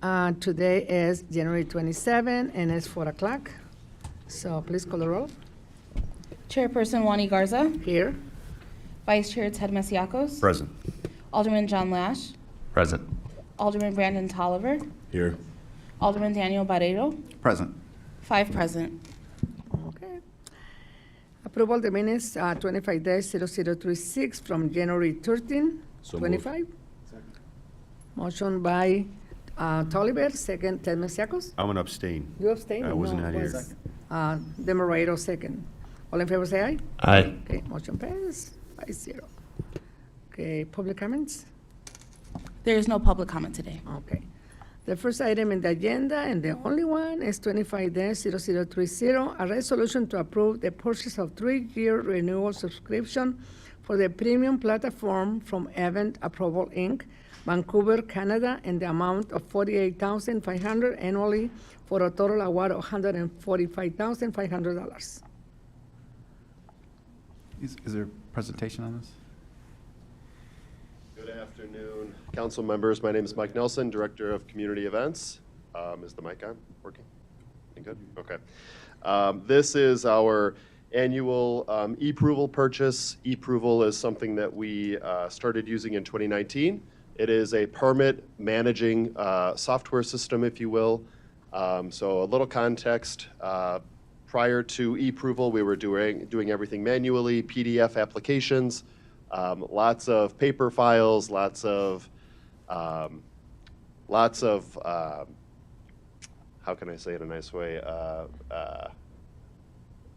Today is January 27, and it's 4 o'clock. So please call the roll. Chairperson Wani Garza, Here. Vice Chair Ted Masiacos, Present. Alderman John Lash, Present. Alderman Brandon Tolliver, Here. Alderman Daniel Barreiro, Present. 5 present. Okay. Approval the minutes, 25-0036 from January 13, So 25. Motion by Tolliver, second Ted Masiacos. I'm going to abstain. You abstain? I wasn't No, out it here. was, Demarado, second. All in favor, say aye. Aye. Okay, motion passes 5-0. Okay, public comments? There is no public comment today. Okay. The first item in the agenda, and the only one, is 25-0030, a resolution to approve the purchase of 3-year renewal subscription for the premium platform from Event Approval, Inc., Vancouver, Canada, in the amount of $48,500 annually for a total award of $145,500. Is there a presentation on this? Good afternoon, council members. My name is Mike Nelson, Director of Community Events. Is the mic on? Working? You good? Okay. This is our annual e-approval purchase. E-approval is something that we started using in 2019. It is a permit managing software system, if you will. So a little context. Prior to e-approval, we were doing everything manually, PDF applications, lots of paper files, lots of how can I say it in a nice way?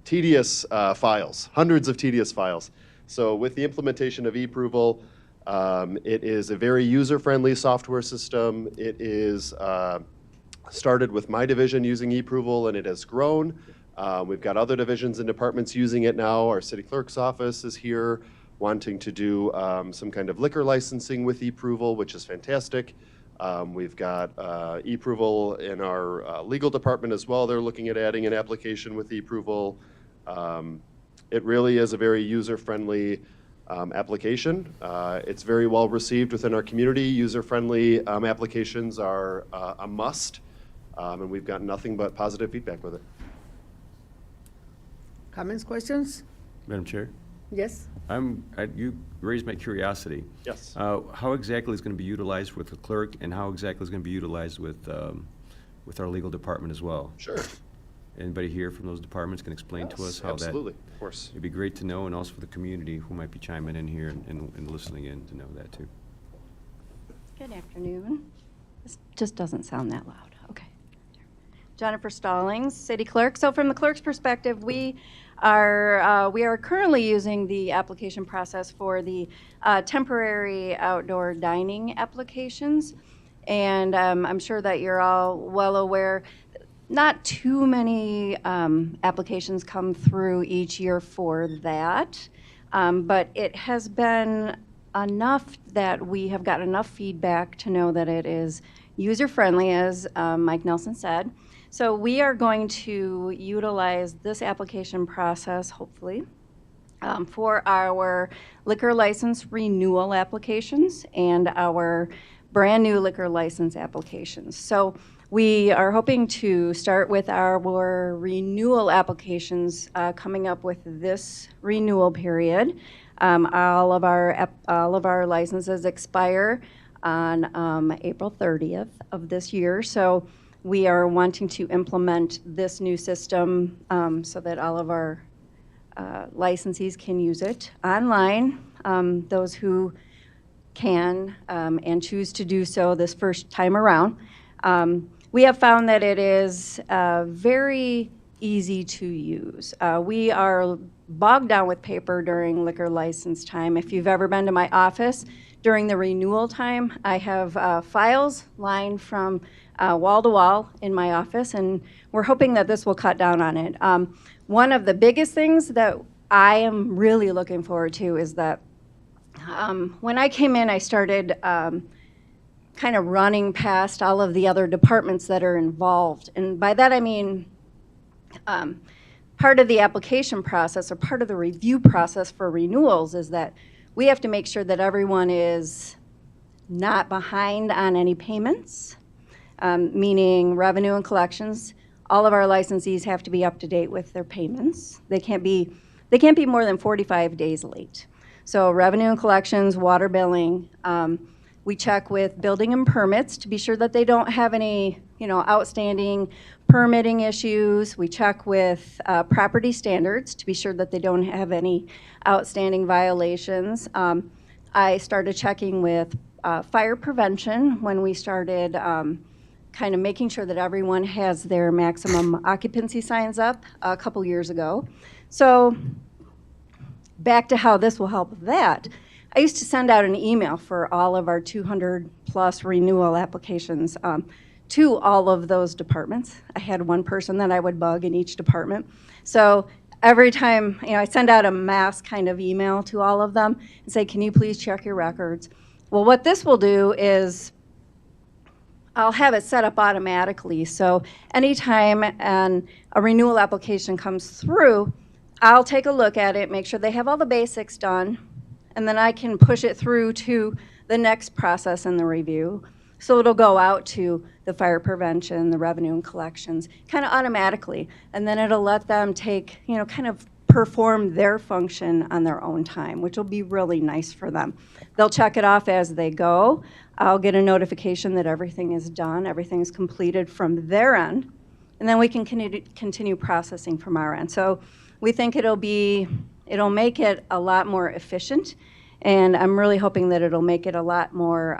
Tedious files, hundreds of tedious files. So with the implementation of e-approval, it is a very user-friendly software system. It is started with my division using e-approval, and it has grown. We've got other divisions and departments using it now. Our city clerk's office is here wanting to do some kind of liquor licensing with e-approval, which is fantastic. We've got e-approval in our legal department as well. They're looking at adding an application with e-approval. It really is a very user-friendly application. It's very well received within our community. User-friendly applications are a must, and we've gotten nothing but positive feedback with it. Comments, questions? Madam Chair, Yes? you raised my curiosity. Yes. How exactly is it going to be utilized with the clerk, and how exactly is it going to be utilized with our legal department as well? Sure. Anybody here from those departments can explain to us how that? Absolutely, of course. It'd be great to know, and also for the community who might be chiming in here and listening in to know that too. Good afternoon. This just doesn't sound that loud. Okay. Jennifer Stallings, City Clerk. So from the clerk's perspective, we are currently using the application process for the temporary outdoor dining applications. And I'm sure that you're all well aware, not too many applications come through each year for that. But it has been enough that we have gotten enough feedback to know that it is user-friendly, as Mike Nelson said. So we are going to utilize this application process, hopefully, for our liquor license renewal applications and our brand new liquor license applications. So we are hoping to start with our renewal applications coming up with this renewal period. All of our licenses expire on April 30th of this year. So we are wanting to implement this new system so that all of our licensees can use it online. Those who can and choose to do so this first time around. We have found that it is very easy to use. We are bogged down with paper during liquor license time. If you've ever been to my office during the renewal time, I have files lined from wall to wall in my office, and we're hoping that this will cut down on it. One of the biggest things that I am really looking forward to is that when I came in, I started kind of running past all of the other departments that are involved. And by that I mean part of the application process or part of the review process for renewals is that we have to make sure that everyone is not behind on any payments. meaning revenue and collections. All of our licensees have to be up to date with their payments. They can't be more than 45 days late. So revenue and collections, water billing. We check with building and permits to be sure that they don't have any, outstanding permitting issues. We check with property standards to be sure that they don't have any outstanding violations. I started checking with fire prevention when we started kind of making sure that everyone has their maximum occupancy signs up a couple years ago. So back to how this will help with that. I used to send out an email for all of our 200 plus renewal applications to all of those departments. I had one person that I would bug in each department. So every time, I send out a mass kind of email to all of them and say, can you please check your records? Well, what this will do is I'll have it set up automatically. So anytime a renewal application comes through, I'll take a look at it, make sure they have all the basics done, and then I can push it through to the next process in the review. So it'll go out to the fire prevention, the revenue and collections, kind of automatically. And then it'll let them take, kind of perform their function on their own time, which will be really nice for them. They'll check it off as they go. I'll get a notification that everything is done, everything is completed from their end, and then we can continue processing from our end. So we think it'll make it a lot more efficient, and I'm really hoping that it'll make it a lot more,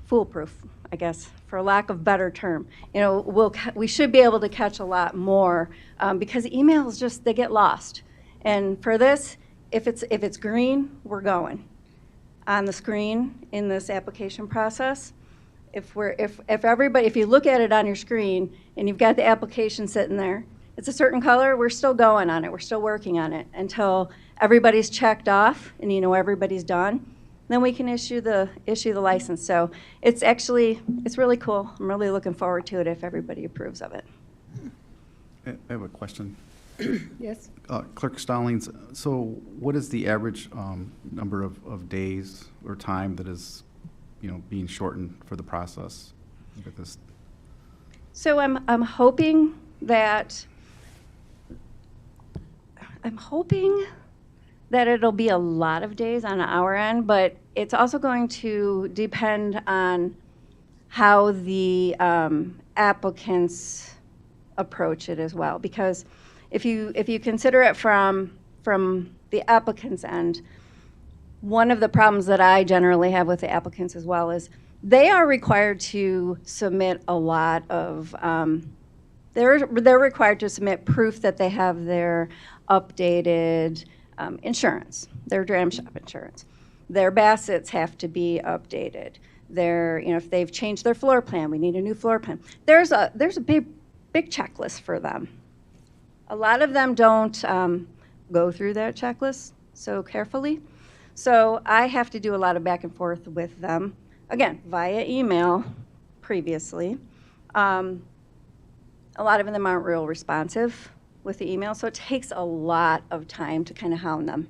foolproof, I guess, for lack of a better term. We should be able to catch a lot more because emails they get lost. And for this, if it's green, we're going. On the screen in this application process, if you look at it on your screen and you've got the application sitting there, it's a certain color, we're still going on it, we're still working on it until everybody's checked off and everybody's done. Then we can issue the license. So it's really cool. I'm really looking forward to it if everybody approves of it. I have a question. Yes? Clerk Stallings, so what is the average number of days or time that is, being shortened for the process with this? So I'm hoping that it'll be a lot of days on our end, but it's also going to depend on how the applicants approach it as well. Because if you consider it from the applicant's end, one of the problems that I generally have with the applicants as well is they are required to submit a lot of they're required to submit proof that they have their updated insurance, their dram shop insurance. Their Bassets have to be updated. If they've changed their floor plan, we need a new floor plan. There's a big checklist for them. A lot of them don't go through that checklist so carefully. So I have to do a lot of back and forth with them, again, via email previously. A lot of them aren't real responsive with the email, so it takes a lot of time to kind of hound them.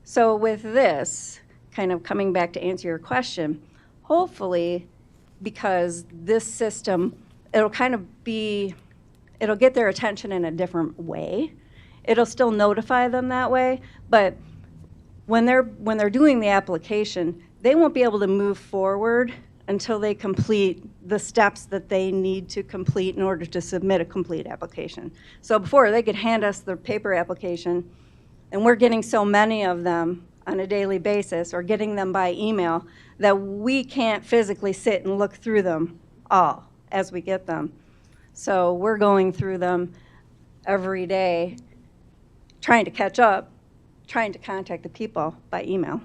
So with this, kind of coming back to answer your question, hopefully, because this system, it'll get their attention in a different way. It'll still notify them that way, but when they're doing the application, they won't be able to move forward until they complete the steps that they need to complete in order to submit a complete application. So before, they could hand us the paper application, and we're getting so many of them on a daily basis or getting them by email that we can't physically sit and look through them all as we get them. So we're going through them every day, trying to catch up, trying to contact the people by email,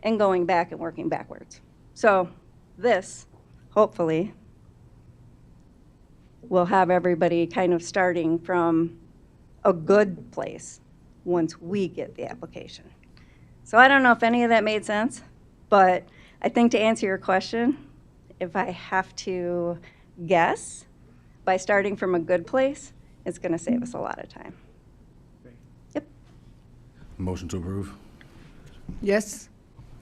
and going back and working backwards. So this, hopefully, will have everybody kind of starting from a good place once we get the application. So I don't know if any of that made sense, but I think to answer your question, if I have to guess, by starting from a good place, it's going to save us a lot of time. Yep. Motion to approve. Yes?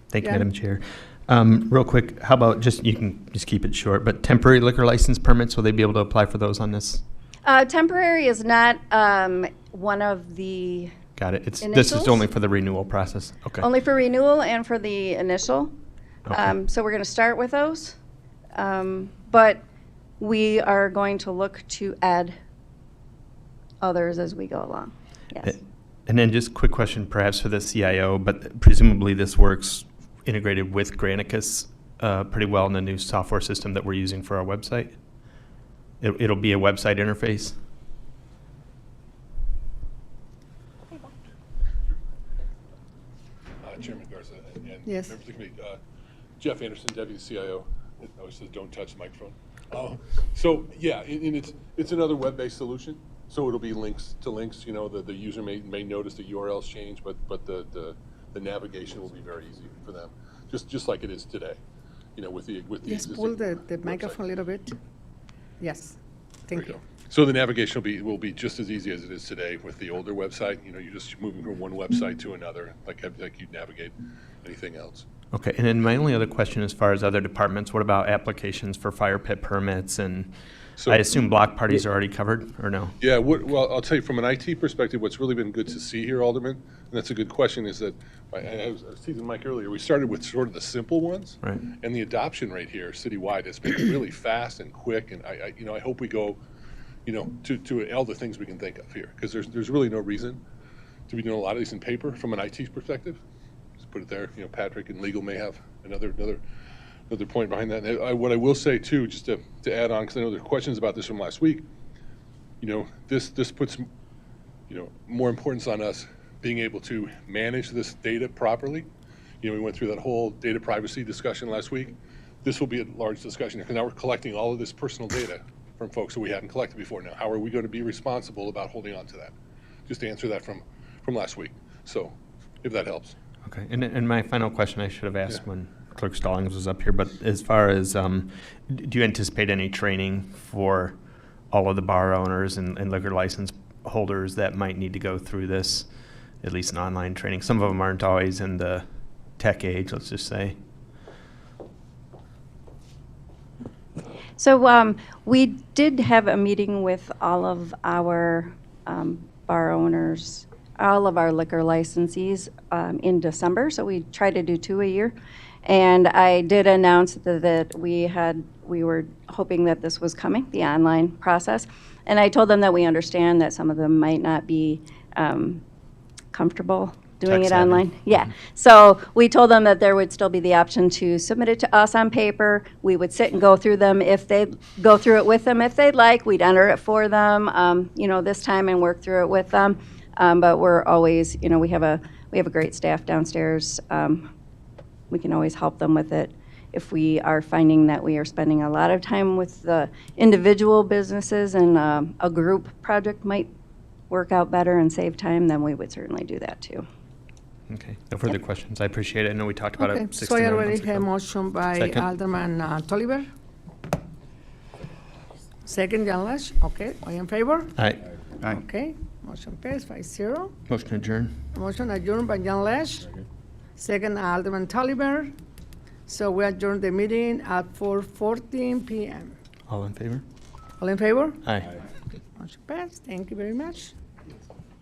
Thank you, Yeah. Madam Chair. Real quick, how about you can just keep it short, but temporary liquor license permits, will they be able to apply for those on this? Temporary is not one of the, Got it. This is Initials? only for the renewal process. Okay. only for renewal and for the initial. Okay. So we're going to start with those. But we are going to look to add others as we go along. Yes. And then just quick question perhaps for the CIO, but presumably this works integrated with Granicus pretty well in the new software system that we're using for our website? It'll be a website interface? Chairman Garza and Yes. members of the committee. Jeff Anderson, Deputy CIO. It always says don't touch the microphone. So yeah, and it's another web-based solution. So it'll be links to links. You know, the user may notice the URLs change, but the navigation will be very easy for them, just like it is today. You know, with the Yes, existing pull the website. microphone a little bit. Yes, thank There you you. go. So the navigation will be just as easy as it is today with the older website. You know, you're just moving from one website to another, like you'd navigate anything else. Okay, and then my only other question as far as other departments, what about applications for fire pit permits? And So- I assume block parties are already covered, or no? Yeah, well, I'll tell you, from an IT perspective, what's really been good to see here, Alderman, and that's a good question, is that, I was teasing Mike earlier, we started with sort of the simple ones. Right. And the adoption rate here citywide has been really fast and quick, and I hope we go, to all the things we can think of here, because there's really no reason to be doing a lot of these in paper from an IT perspective. Just put it there, Patrick and legal may have another point behind that. And what I will say too, just to add on, because I know there are questions about this from last week, this puts, more importance on us being able to manage this data properly. We went through that whole data privacy discussion last week. This will be a large discussion, because now we're collecting all of this personal data from folks that we hadn't collected before. Now, how are we going to be responsible about holding on to that? Just to answer that from last week. So, if that helps. Okay, and my final question I should have asked Yeah. when Clerk Stallings was up here, but as far as, do you anticipate any training for all of the bar owners and liquor license holders that might need to go through this, at least an online training? Some of them aren't always in the tech age, let's just say. So we did have a meeting with all of our bar owners, all of our liquor licensees in December. So we try to do 2 a year. And I did announce that we were hoping that this was coming, the online process. And I told them that we understand that some of them might not be comfortable doing it Tech-savvy. online. Yeah. So we told them that there would still be the option to submit it to us on paper. We would sit and go through them. If they'd go through it with them, if they'd like, we'd enter it for them, this time and work through it with them. But we're always, we have a great staff downstairs. We can always help them with it. If we are finding that we are spending a lot of time with the individual businesses and a group project might work out better and save time, then we would certainly do that too. Okay, no further questions. I appreciate it. I know we talked about Okay, it so I 69 already months have a ago. motion by Second. Alderman Tolliver. Second, John Lash. Okay, all in favor? Aye. Aye. Okay, motion passed 5-0. Motion adjourned. Motion adjourned by John Lash. Second, Alderman Tolliver. So we adjourn the meeting at 4:14 p.m. All in favor? All in favor? Aye. Motion passed. Thank you very much.